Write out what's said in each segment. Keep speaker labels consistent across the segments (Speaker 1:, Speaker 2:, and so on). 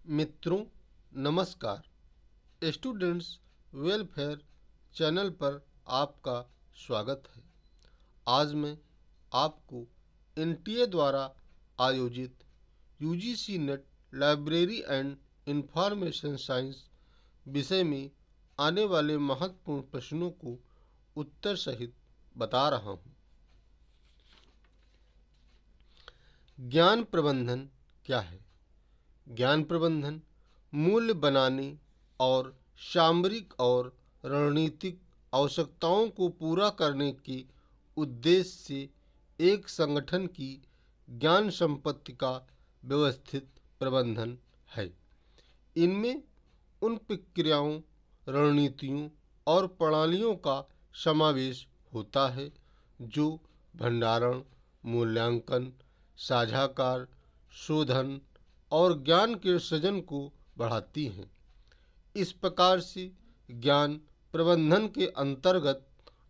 Speaker 1: मित्रों नमस्कार। Students welfare channel पर आपका स्वागत है। आज मैं आपको एनटीए द्वारा आयोजित UGC net library and information science विषय में आने वाले महत्वपूर्ण प्रश्नों को उत्तर सहित बता रहा हूँ। ज्ञान प्रबंधन क्या है? ज्ञान प्रबंधन मूल्य बनाने और सामरिक और रणनीतिक आवश्यकताओं को पूरा करने के उद्देश्य से एक संगठन की ज्ञान संपत्ति का व्यवस्थित प्रबंधन है। इनमें उन प्रक्रियाओं, रणनीतियों और प्रणालियों का समावेश होता है जो भंडारण, मूल्यांकन, साझाकार, शोधन और ज्ञान के सृजन को बढ़ाती हैं। इस प्रकार से ज्ञान प्रबंधन के अंतर्गत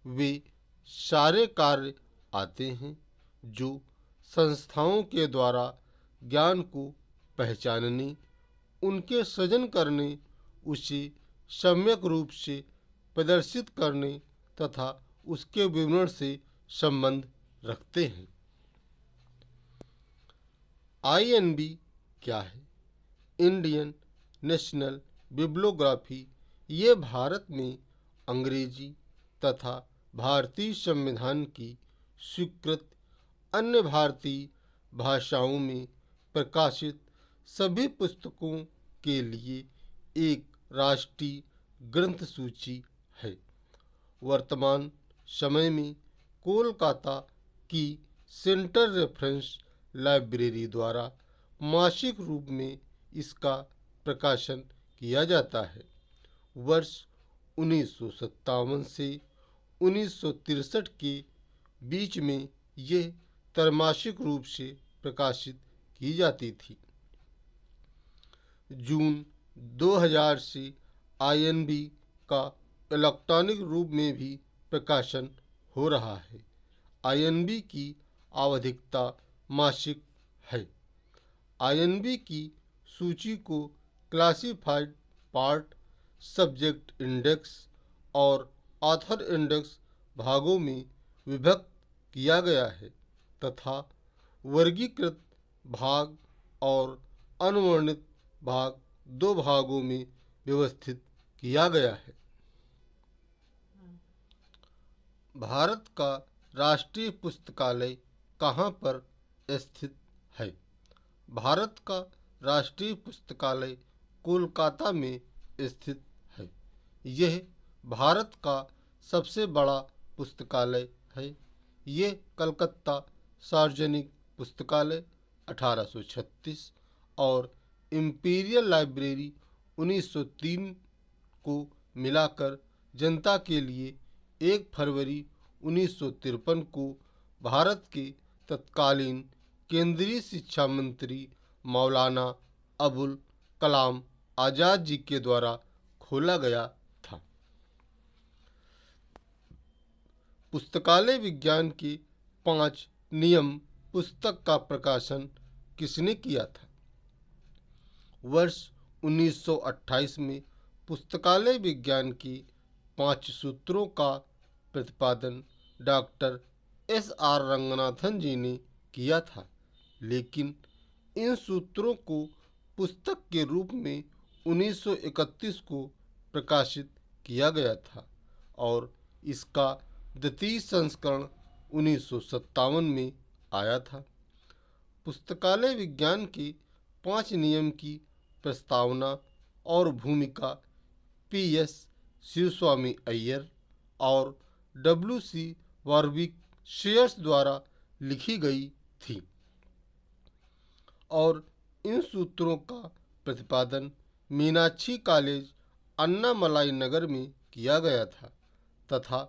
Speaker 1: वे सारे कार्य आते हैं जो संस्थाओं के द्वारा ज्ञान को पहचानने, उनके सृजन करने, उसे सम्यक रूप से प्रदर्शित करने तथा उसके विवरण से संबंध रखते हैं। आईएनबी क्या है? इंडियन नेशनल बिब्लियोग्राफी ये भारत में अंग्रेजी तथा भारतीय संविधान की स्वीकृत अन्य भारतीय भाषाओं में प्रकाशित सभी पुस्तकों के लिए एक राष्ट्रीय ग्रंथ सूची है। वर्तमान समय में कोलकाता की सेंट्रल रेफरेंस लाइब्रेरी द्वारा मासिक रूप में इसका प्रकाशन किया जाता है। वर्ष 1957 से 1963 के बीच में यह त्रैमासिक रूप से प्रकाशित की जाती थी। जून 2000 से आईएनबी का इलेक्ट्रॉनिक रूप में भी प्रकाशन हो रहा है। आईएनबी की आवधिकता मासिक है। आईएनबी की सूची को क्लासिफाइड पार्ट, सब्जेक्ट इंडेक्स और ऑथर इंडेक्स भागों में विभक्त किया गया है तथा वर्गीकृत भाग और अनवर्णित भाग दो भागों में व्यवस्थित किया गया है। भारत का राष्ट्रीय पुस्तकालय कहाँ पर स्थित है? भारत का राष्ट्रीय पुस्तकालय कोलकाता में स्थित है। यह भारत का सबसे बड़ा पुस्तकालय है। यह कलकत्ता सार्वजनिक पुस्तकालय 1836 और इंपीरियल लाइब्रेरी 1903 को मिलाकर जनता के लिए 1 फरवरी 1953 को भारत के तत्कालीन केंद्रीय शिक्षा मंत्री मौलाना अबुल कलाम आज़ाद जी के द्वारा खोला गया था। पुस्तकालय विज्ञान के 5 नियम पुस्तक का प्रकाशन किसने किया था? वर्ष 1928 में पुस्तकालय विज्ञान के 5 सूत्रों का प्रतिपादन डॉक्टर एस.आर. रंगनाथन जी ने किया था, लेकिन इन सूत्रों को पुस्तक के रूप में 1931 को प्रकाशित किया गया था और इसका द्वितीय संस्करण 1957 में आया था। पुस्तकालय विज्ञान के 5 नियम की प्रस्तावना और भूमिका पी.एस. शिवस्वामी अय्यर और डब्ल्यू.सी. वार्विक शेयर्स द्वारा लिखी गई थी और इन सूत्रों का प्रतिपादन मीनाक्षी कॉलेज, अन्नामलाई नगर में किया गया था तथा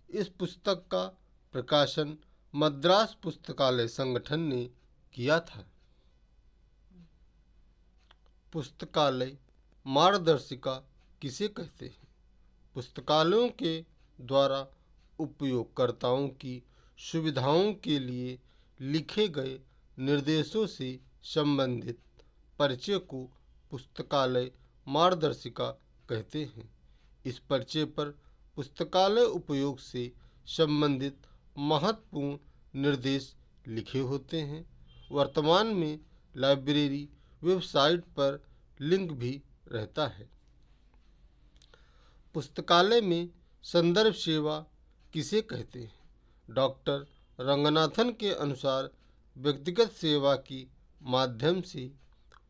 Speaker 1: इस पुस्तक का प्रकाशन मद्रास पुस्तकालय संगठन ने किया था। पुस्तकालय मार्गदर्शिका किसे कहते हैं? पुस्तकालयों के द्वारा उपयोगकर्ताओं की सुविधाओं के लिए लिखे गए निर्देशों से संबंधित परिचय को पुस्तकालय मार्गदर्शिका कहते हैं। इस पर्चे पर पुस्तकालय उपयोग से संबंधित महत्वपूर्ण निर्देश लिखे होते हैं। वर्तमान में लाइब्रेरी वेबसाइट पर लिंक भी रहता है। पुस्तकालय में संदर्भ सेवा किसे कहते हैं? डॉक्टर रंगनाथन के अनुसार व्यक्तिगत सेवा की माध्यम से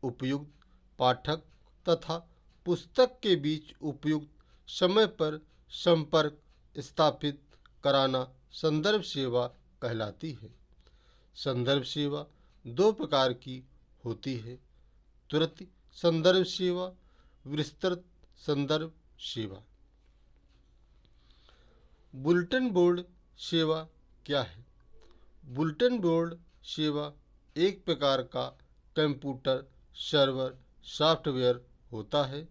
Speaker 1: उपयुक्त पाठक तथा पुस्तक के बीच उपयुक्त समय पर संपर्क स्थापित कराना संदर्भ सेवा कहलाती है। संदर्भ सेवा दो प्रकार की होती है, त्वरित संदर्भ सेवा, विस्तृत संदर्भ सेवा। बुलेटिन बोर्ड सेवा क्या है? बुलेटिन बोर्ड सेवा एक प्रकार का कंप्यूटर सर्वर सॉफ्टवेयर होता है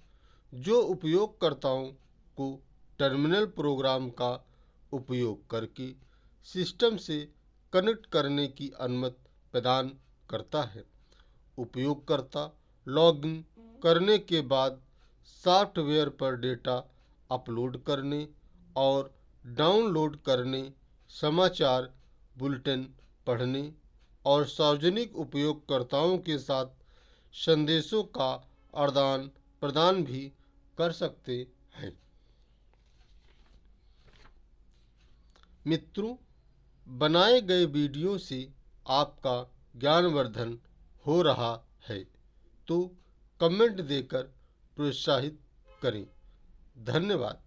Speaker 1: जो उपयोगकर्ताओं को टर्मिनल प्रोग्राम का उपयोग करके सिस्टम से कनेक्ट करने की अनुमति प्रदान करता है। उपयोगकर्ता लॉगिन करने के बाद सॉफ्टवेयर पर डेटा अपलोड करने और डाउनलोड करने, समाचार बुलेटिन पढ़ने और सार्वजनिक उपयोगकर्ताओं के साथ संदेशों का आदान प्रदान भी कर सकते हैं। मित्रों, बनाए गए वीडियो से आपका ज्ञानवर्धन हो रहा है तो कमेंट देकर प्रोत्साहित करें। धन्यवाद।